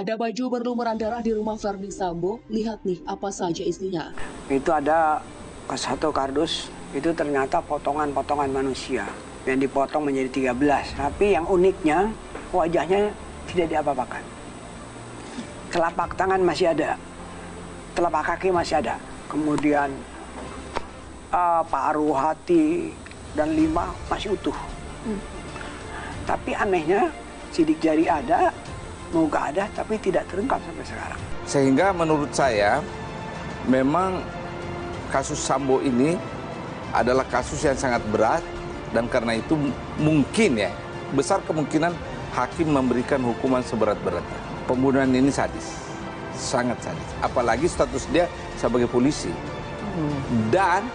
Ada baju berlumuran darah di rumah Verdi Sambo. Lihat nih apa saja isinya. Itu ada satu kardus, itu ternyata potongan-potongan manusia yang dipotong menjadi 13. Tapi yang uniknya wajahnya tidak diapa-apakan. Telapak tangan masih ada, telapak kaki masih ada. Kemudian paru, hati, dan lima masih utuh. Tapi anehnya sidik jari ada, muka ada, tapi tidak terungkap sampai sekarang. Sehingga menurut saya memang kasus Sambo ini adalah kasus yang sangat berat, dan karena itu mungkin ya besar kemungkinan hakim memberikan hukuman seberat-beratnya. Pembunuhan ini sadis, sangat sadis. Apalagi status dia sebagai polisi dan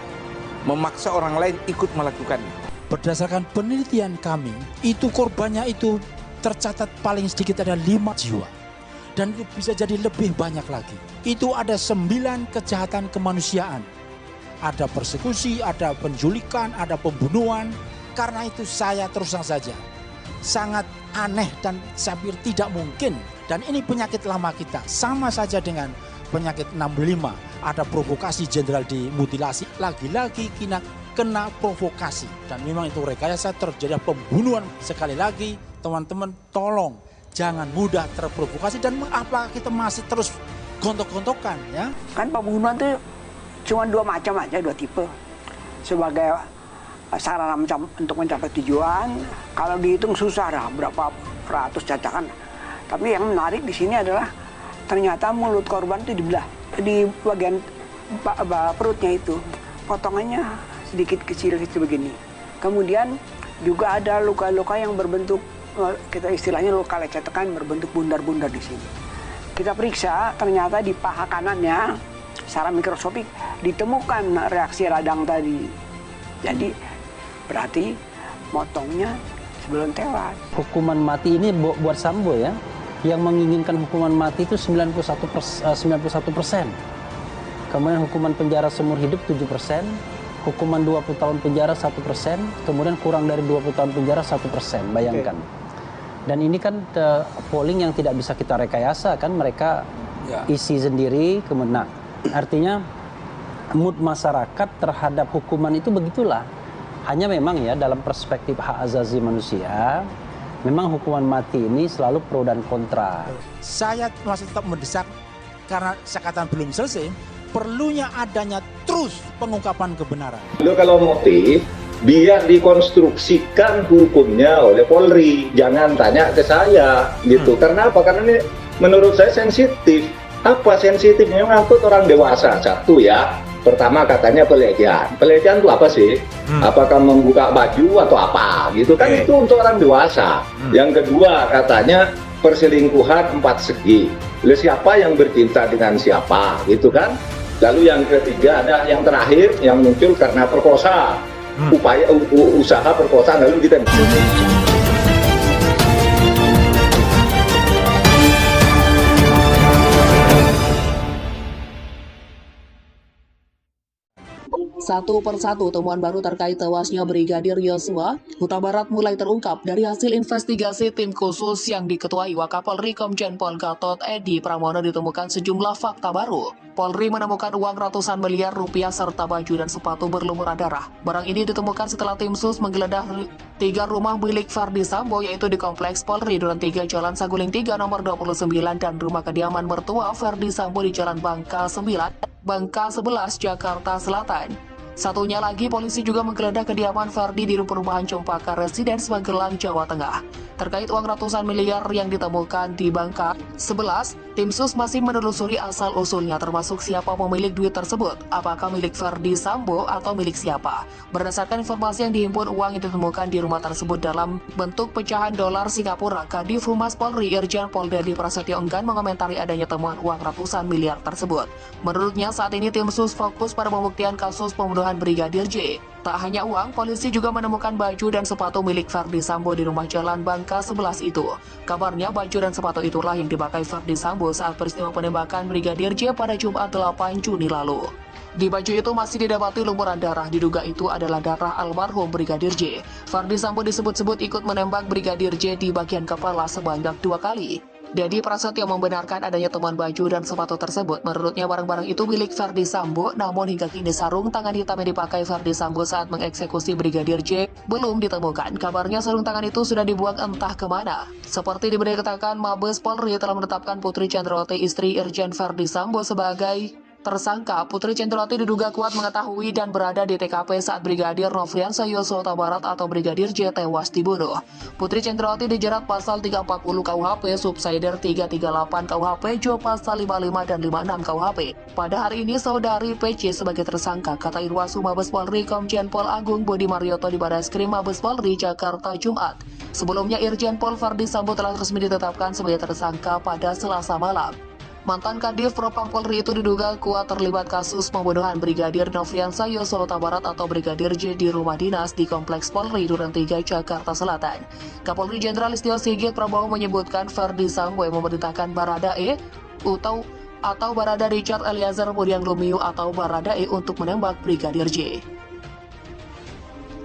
memaksa orang lain ikut melakukannya. Berdasarkan penelitian kami, itu korbannya itu tercatat paling sedikit ada 5 jiwa. Dan itu bisa jadi lebih banyak lagi. Itu ada 9 kejahatan kemanusiaan. Ada persekusi, ada penculikan, ada pembunuhan. Karena itu saya terus terang saja sangat aneh dan saya pikir tidak mungkin. Dan ini penyakit lama kita. Sama saja dengan penyakit 65. Ada provokasi jenderal dimutilasi. Lagi-lagi kena provokasi. Dan memang itu rekayasa terjadi pembunuhan. Sekali lagi teman-teman tolong jangan mudah terprovokasi, dan apa kita masih terus gontok-gontokan ya. Kan pembunuhan itu cuma 2 macam aja, 2 tipe. Sebagai sarana untuk mencapai tujuan, kalau dihitung susah dah berapa ratus cacakan. Tapi yang menarik di sini adalah ternyata mulut korban itu dibelah di bagian perutnya itu. Potongannya sedikit kecil-kecil begini. Kemudian juga ada luka-luka yang berbentuk, kita istilahnya luka lecet-tekan, berbentuk bundar-bundar di sini. Kita periksa, ternyata di paha kanannya secara mikroskopik ditemukan reaksi radang tadi. Jadi berarti motongnya sebelum tewas. Hukuman mati ini buat Sambo ya, yang menginginkan hukuman mati itu 91%. Kemudian hukuman penjara seumur hidup 7%, hukuman 20 tahun penjara 1%, kemudian kurang dari 20 tahun penjara 1%, bayangkan. Dan ini kan polling yang tidak bisa kita rekayasa kan, mereka isi sendiri. Kemudian artinya mood masyarakat terhadap hukuman itu begitulah. Hanya memang ya dalam perspektif hak asasi manusia, memang hukuman mati ini selalu pro dan kontra. Saya masih tetap mendesak karena saya katakan belum selesai, perlunya adanya terus pengungkapan kebenaran. Kalau motif, biar dikonstruksikan hukumnya oleh Polri, jangan tanya ke saya gitu. Karena apa? Karena ini menurut saya sensitif. Apa sensitifnya? Ngangkut orang dewasa. Satu ya, pertama katanya pelecehan. Pelecehan itu apa sih? Apakah membuka baju atau apa gitu kan? Itu untuk orang dewasa. Yang kedua katanya perselingkuhan 4 segi. Lalu siapa yang bercinta dengan siapa gitu kan? Lalu yang ketiga ada yang terakhir yang muncul karena perkosa. Upaya usaha perkosaan lalu kita Satu persatu temuan baru terkait tewasnya Brigadir Yosua Huta Barat mulai terungkap dari hasil investigasi tim khusus yang diketuai Wakapolri Komjen Pol Gatot Edi Pramono. Ditemukan sejumlah fakta baru. Polri menemukan uang ratusan miliar rupiah serta baju dan sepatu berlumuran darah. Barang ini ditemukan setelah tim sus menggeledah 3 rumah milik Verdi Sambo, yaitu di Kompleks Polri Duren 3 Jalan Saguling 3 nomor 29 dan rumah kediaman mertua Verdi Sambo di Jalan Bangka 9, Bangka 11, Jakarta Selatan. Satunya lagi, polisi juga menggeledah kediaman Verdi di perumahan Cempaka Residence Magelang, Jawa Tengah. Terkait uang ratusan miliar yang ditemukan di Bangka 11, tim sus masih menelusuri asal-usulnya, termasuk siapa pemilik duit tersebut, apakah milik Verdi Sambo atau milik siapa. Berdasarkan informasi yang dihimpun, uang yang ditemukan di rumah tersebut dalam bentuk pecahan dolar Singapura. Kadif Humas Polri Irjen Pol Dedy Prasetyo enggan mengomentari adanya temuan uang ratusan miliar tersebut. Menurutnya saat ini tim sus fokus pada pembuktian kasus pembunuhan Brigadir J. Tak hanya uang, polisi juga menemukan baju dan sepatu milik Verdi Sambo di rumah Jalan Bangka 11 itu. Kabarnya baju dan sepatu itulah yang dipakai Verdi Sambo saat peristiwa penembakan Brigadir J pada Jumat 8 Juni lalu. Di baju itu masih didapati lumuran darah, diduga itu adalah darah almarhum Brigadir J. Verdi Sambo disebut-sebut ikut menembak Brigadir J di bagian kepala sebanyak 2 kali. Dedi Prasetyo membenarkan adanya temuan baju dan sepatu tersebut. Menurutnya barang-barang itu milik Verdi Sambo, namun hingga kini sarung tangan hitam yang dipakai Verdi Sambo saat mengeksekusi Brigadir J belum ditemukan. Kabarnya sarung tangan itu sudah dibuang entah kemana. Seperti diberitakan, Mabes Polri telah menetapkan Putri Chandrawati, istri Irjen Verdi Sambo, sebagai tersangka. Putri Chandrawati diduga kuat mengetahui dan berada di TKP saat Brigadir Nofriansah Yosua Huta Barat atau Brigadir J tewas dibunuh. Putri Chandrawati dijerat pasal 340 KUHP, subsider 338 KUHP, Jo pasal 55 dan 56 KUHP. Pada hari ini saudari PC sebagai tersangka, kata Irwasu Mabes Polri Komjen Pol Agung Budi Marioto di Barreskrim Mabes Polri Jakarta Jumat. Sebelumnya Irjen Pol Verdi Sambo telah resmi ditetapkan sebagai tersangka pada Selasa malam. Mantan Kadif Propam Polri itu diduga kuat terlibat kasus pembunuhan Brigadir Nofriansah Yosua Huta Barat atau Brigadir J di rumah dinas di Kompleks Polri Duren 3, Jakarta Selatan. Kapolri Jenderal Listio Sigit Prabowo menyebutkan Verdi Sambo yang memerintahkan Baradae atau Barada Richard Eliezer Budiang Lumiu atau Baradae untuk menembak Brigadir J.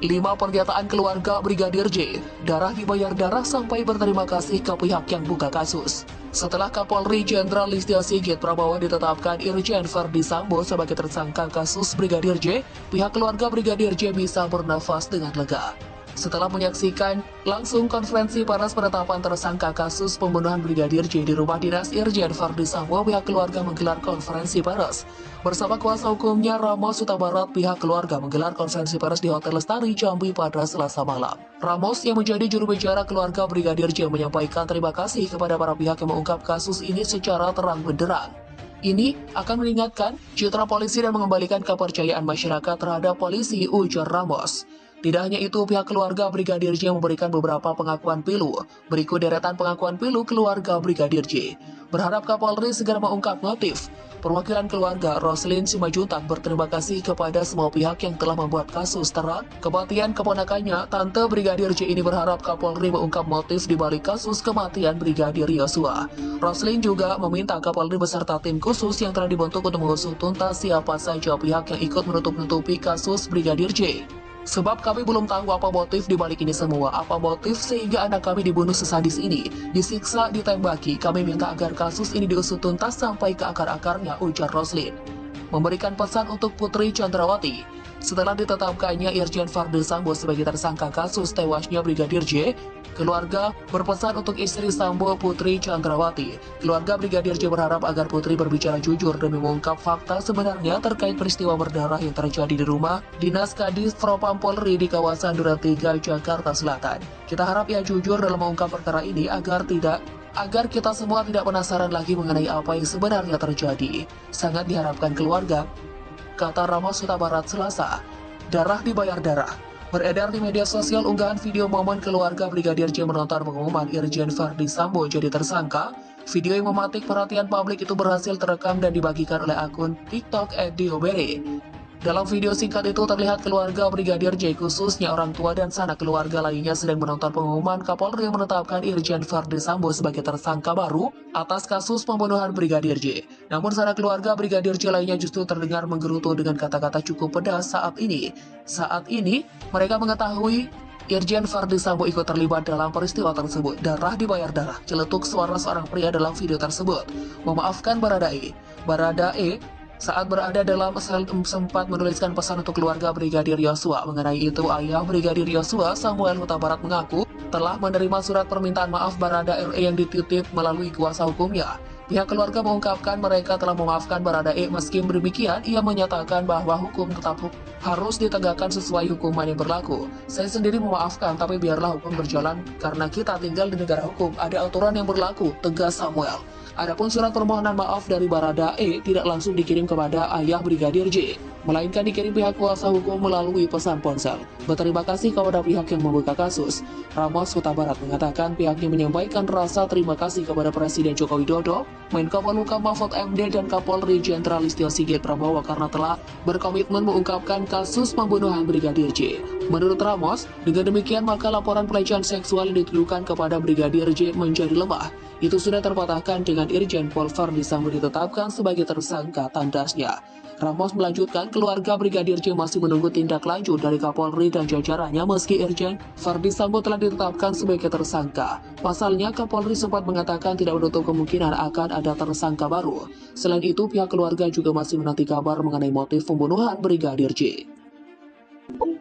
5 pernyataan keluarga Brigadir J, darah dibayar darah sampai berterima kasih ke pihak yang buka kasus. Setelah Kapolri Jenderal Listio Sigit Prabowo ditetapkan Irjen Verdi Sambo sebagai tersangka kasus Brigadir J, pihak keluarga Brigadir J bisa bernafas dengan lega. Setelah menyaksikan langsung konferensi pers penetapan tersangka kasus pembunuhan Brigadir J di rumah dinas Irjen Verdi Sambo, pihak keluarga menggelar konferensi pers. Bersama kuasa hukumnya Ramos Huta Barat, pihak keluarga menggelar konferensi pers di Hotel Lestari, Jambi pada Selasa malam. Ramos yang menjadi juru bicara keluarga Brigadir J menyampaikan terima kasih kepada para pihak yang mengungkap kasus ini secara terang benderang. Ini akan meningkatkan citra polisi dan mengembalikan kepercayaan masyarakat terhadap polisi, ujar Ramos. Tidak hanya itu, pihak keluarga Brigadir J memberikan beberapa pengakuan pilu. Berikut deretan pengakuan pilu keluarga Brigadir J. Berharap Kapolri segera mengungkap motif. Perwakilan keluarga Roslin Simanjuntak berterima kasih kepada semua pihak yang telah membuat kasus terang kematian keponakannya. Tante Brigadir J ini berharap Kapolri mengungkap motif di balik kasus kematian Brigadir Yosua. Roslin juga meminta Kapolri beserta tim khusus yang telah dibentuk untuk mengusut tuntas siapa saja pihak yang ikut menutup-nutupi kasus Brigadir J. Sebab kami belum tahu apa motif dibalik ini semua, apa motif sehingga anak kami dibunuh sesadis ini, disiksa, ditembaki. Kami minta agar kasus ini diusut tuntas sampai ke akar-akarnya, ujar Roslin. Memberikan pesan untuk Putri Chandrawati. Setelah ditetapkannya Irjen Verdi Sambo sebagai tersangka kasus tewasnya Brigadir J, keluarga berpesan untuk istri Sambo, Putri Chandrawati. Keluarga Brigadir J berharap agar Putri berbicara jujur dan mengungkap fakta sebenarnya terkait peristiwa berdarah yang terjadi di rumah Dinas Kadif Propam Polri di kawasan Duren 3, Jakarta Selatan. Kita harap ia jujur dalam mengungkap perkara ini agar kita semua tidak penasaran lagi mengenai apa yang sebenarnya terjadi. Sangat diharapkan keluarga, kata Ramos Huta Barat Selasa. Darah dibayar darah. Beredar di media sosial unggahan video momen keluarga Brigadir J menonton pengumuman Irjen Verdi Sambo jadi tersangka. Video yang mematik perhatian publik itu berhasil terekam dan dibagikan oleh akun TikTok @diobere. Dalam video singkat itu terlihat keluarga Brigadir J, khususnya orang tua dan sanak keluarga lainnya sedang menonton pengumuman Kapolri yang menetapkan Irjen Verdi Sambo sebagai tersangka baru atas kasus pembunuhan Brigadir J. Namun sanak keluarga Brigadir J lainnya justru terdengar menggerutu dengan kata-kata cukup pedas saat ini. Saat ini, mereka mengetahui Irjen Verdi Sambo ikut terlibat dalam peristiwa tersebut. Darah dibayar darah, celetuk suara seorang pria dalam video tersebut. Memaafkan Baradae. Saat berada dalam sel sempat menuliskan pesan untuk keluarga Brigadir Yosua. Mengenai itu, ayah Brigadir Yosua, Samuel Huta Barat, mengaku telah menerima surat permintaan maaf Barada RE yang dititip melalui kuasa hukumnya. Pihak keluarga mengungkapkan mereka telah memaafkan Baradae. Meski demikian, ia menyatakan bahwa hukum tetap harus ditegakkan sesuai hukuman yang berlaku. Saya sendiri memaafkan, tapi biarlah hukum berjalan karena kita tinggal di negara hukum. Ada aturan yang berlaku, tegas Samuel. Adapun surat permohonan maaf dari Baradae tidak langsung dikirim kepada ayah Brigadir J, melainkan dikirim pihak kuasa hukum melalui pesan ponsel. Berterima kasih kepada pihak yang membuka kasus. Ramos Huta Barat mengatakan pihaknya menyampaikan rasa terima kasih kepada Presiden Joko Widodo, Menko Polhukam Mahfud MD, dan Kapolri Jenderal Listio Sigit Prabowo karena telah berkomitmen mengungkapkan kasus pembunuhan Brigadir J. Menurut Ramos, dengan demikian maka laporan pelecehan seksual yang dituduhkan kepada Brigadir J menjadi lemah. Itu sudah terpatahkan dengan Irjen Pol Verdi Sambo ditetapkan sebagai tersangka, tandasnya. Ramos melanjutkan, keluarga Brigadir J masih menunggu tindak lanjut dari Kapolri dan jajarannya meski Irjen Verdi Sambo telah ditetapkan sebagai tersangka. Pasalnya, Kapolri sempat mengatakan tidak menutup kemungkinan akan ada tersangka baru. Selain itu, pihak keluarga juga masih menanti kabar mengenai motif pembunuhan Brigadir J.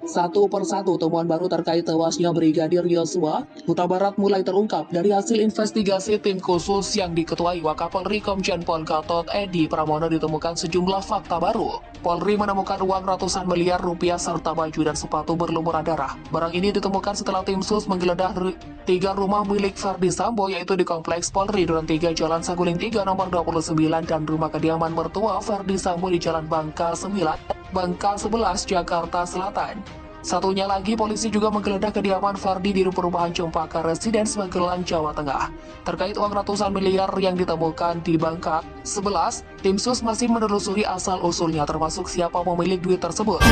Satu persatu temuan baru terkait tewasnya Brigadir Yosua Huta Barat mulai terungkap dari hasil investigasi tim khusus yang diketuai Wakapolri Komjen Pol Gatot Edi Pramono. Ditemukan sejumlah fakta baru. Polri menemukan uang ratusan miliar rupiah serta baju dan sepatu berlumuran darah. Barang ini ditemukan setelah tim sus menggeledah 3 rumah milik Verdi Sambo, yaitu di Kompleks Polri Duren 3 Jalan Saguling 3 nomor 29 dan rumah kediaman mertua Verdi Sambo di Jalan Bangka 9 Bangka 11, Jakarta Selatan. Satunya lagi, polisi juga menggeledah kediaman Verdi di perumahan Cempaka Residence, Magelang, Jawa Tengah. Terkait uang ratusan miliar yang ditemukan di Bangka 11, tim sus masih menelusuri asal-usulnya termasuk siapa pemilik duit tersebut.